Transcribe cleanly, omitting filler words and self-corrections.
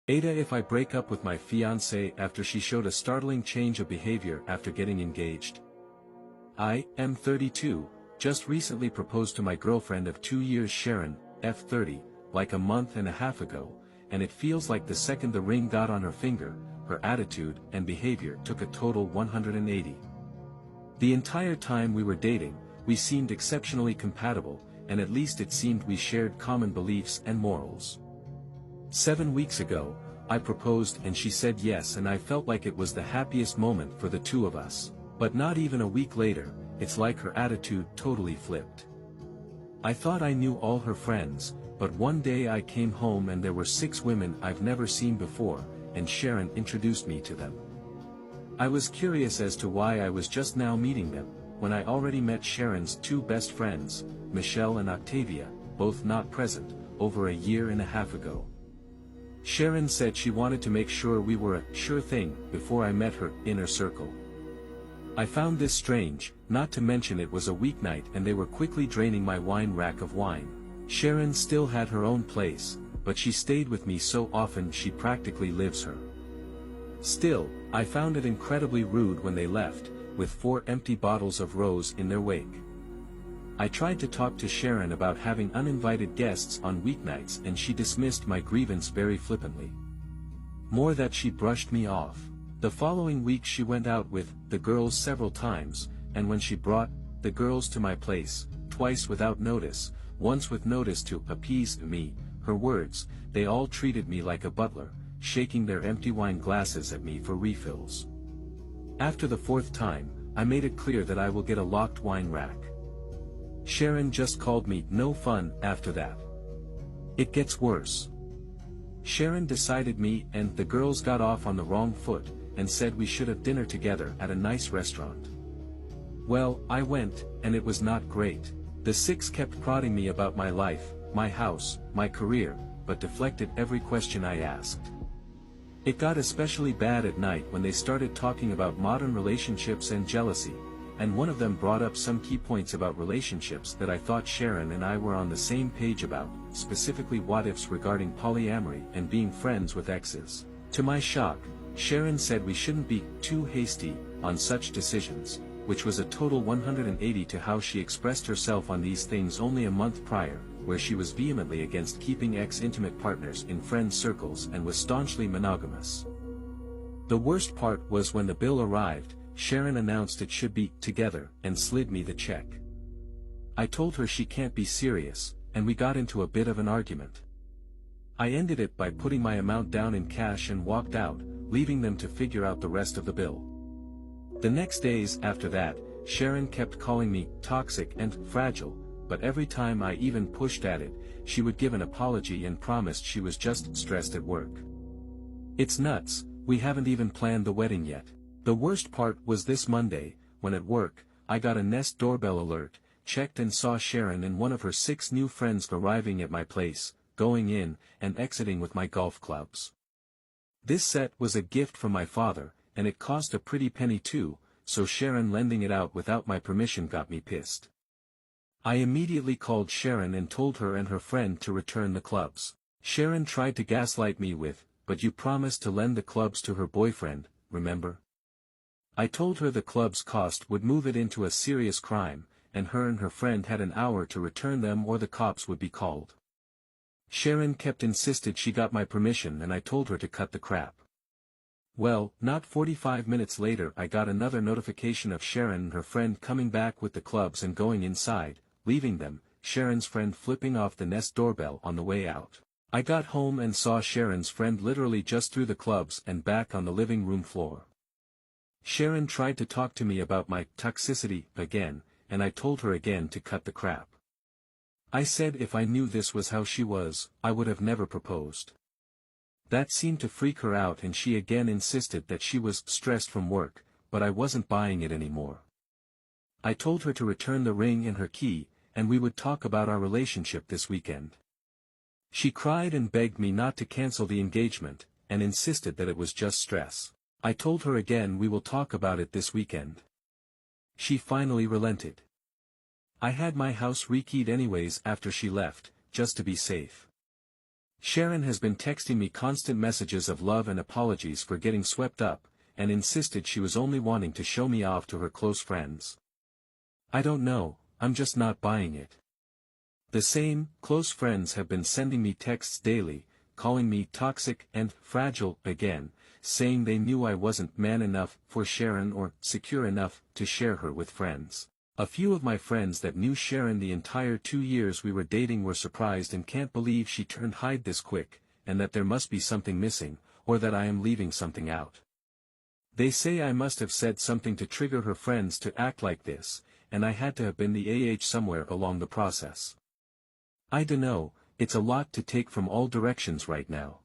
AITAH, if I break up with my fiancée after she showed a startling change of behavior after getting engaged. I am 32, just recently proposed to my girlfriend of 2 years Sharon, F30, like a month and a half ago, and it feels like the second the ring got on her finger, her attitude and behavior took a total 180. The entire time we were dating, we seemed exceptionally compatible, and at least it seemed we shared common beliefs and morals. 7 weeks ago, I proposed and she said yes, and I felt like it was the happiest moment for the two of us. But not even a week later, it's like her attitude totally flipped. I thought I knew all her friends, but one day I came home and there were 6 women I've never seen before, and Sharon introduced me to them. I was curious as to why I was just now meeting them, when I already met Sharon's 2 best friends, Michelle and Octavia, both not present, over a year and a half ago. Sharon said she wanted to make sure we were a sure thing before I met her inner circle. I found this strange, not to mention it was a weeknight and they were quickly draining my wine rack of wine. Sharon still had her own place, but she stayed with me so often she practically lives her. Still, I found it incredibly rude when they left, with 4 empty bottles of rose in their wake. I tried to talk to Sharon about having uninvited guests on weeknights and she dismissed my grievance very flippantly. More that she brushed me off. The following week she went out with the girls several times, and when she brought the girls to my place, twice without notice, once with notice to appease me, her words, they all treated me like a butler, shaking their empty wine glasses at me for refills. After the 4th time, I made it clear that I will get a locked wine rack. Sharon just called me no fun after that. It gets worse. Sharon decided me and the girls got off on the wrong foot, and said we should have dinner together at a nice restaurant. Well, I went, and it was not great. The 6 kept prodding me about my life, my house, my career, but deflected every question I asked. It got especially bad at night when they started talking about modern relationships and jealousy, and one of them brought up some key points about relationships that I thought Sharon and I were on the same page about, specifically what-ifs regarding polyamory and being friends with exes. To my shock, Sharon said we shouldn't be too hasty on such decisions, which was a total 180 to how she expressed herself on these things only a month prior, where she was vehemently against keeping ex-intimate partners in friend circles and was staunchly monogamous. The worst part was when the bill arrived, Sharon announced it should be together and slid me the check. I told her she can't be serious, and we got into a bit of an argument. I ended it by putting my amount down in cash and walked out, leaving them to figure out the rest of the bill. The next days after that, Sharon kept calling me toxic and fragile, but every time I even pushed at it, she would give an apology and promised she was just stressed at work. It's nuts, we haven't even planned the wedding yet. The worst part was this Monday, when at work, I got a Nest doorbell alert, checked and saw Sharon and one of her 6 new friends arriving at my place, going in, and exiting with my golf clubs. This set was a gift from my father, and it cost a pretty penny too, so Sharon lending it out without my permission got me pissed. I immediately called Sharon and told her and her friend to return the clubs. Sharon tried to gaslight me with, "But you promised to lend the clubs to her boyfriend, remember?" I told her the club's cost would move it into a serious crime, and her friend had an hour to return them or the cops would be called. Sharon kept insisted she got my permission and I told her to cut the crap. Well, not 45 minutes later I got another notification of Sharon and her friend coming back with the clubs and going inside, leaving them, Sharon's friend flipping off the Nest doorbell on the way out. I got home and saw Sharon's friend literally just threw the clubs and back on the living room floor. Sharon tried to talk to me about my toxicity again, and I told her again to cut the crap. I said if I knew this was how she was, I would have never proposed. That seemed to freak her out and she again insisted that she was stressed from work, but I wasn't buying it anymore. I told her to return the ring and her key, and we would talk about our relationship this weekend. She cried and begged me not to cancel the engagement, and insisted that it was just stress. I told her again we will talk about it this weekend. She finally relented. I had my house rekeyed anyways after she left, just to be safe. Sharon has been texting me constant messages of love and apologies for getting swept up, and insisted she was only wanting to show me off to her close friends. I don't know, I'm just not buying it. The same close friends have been sending me texts daily, calling me toxic and fragile again, saying they knew I wasn't man enough for Sharon or secure enough to share her with friends. A few of my friends that knew Sharon the entire 2 years we were dating were surprised and can't believe she turned hide this quick, and that there must be something missing, or that I am leaving something out. They say I must have said something to trigger her friends to act like this, and I had to have been the somewhere along the process. I dunno, it's a lot to take from all directions right now.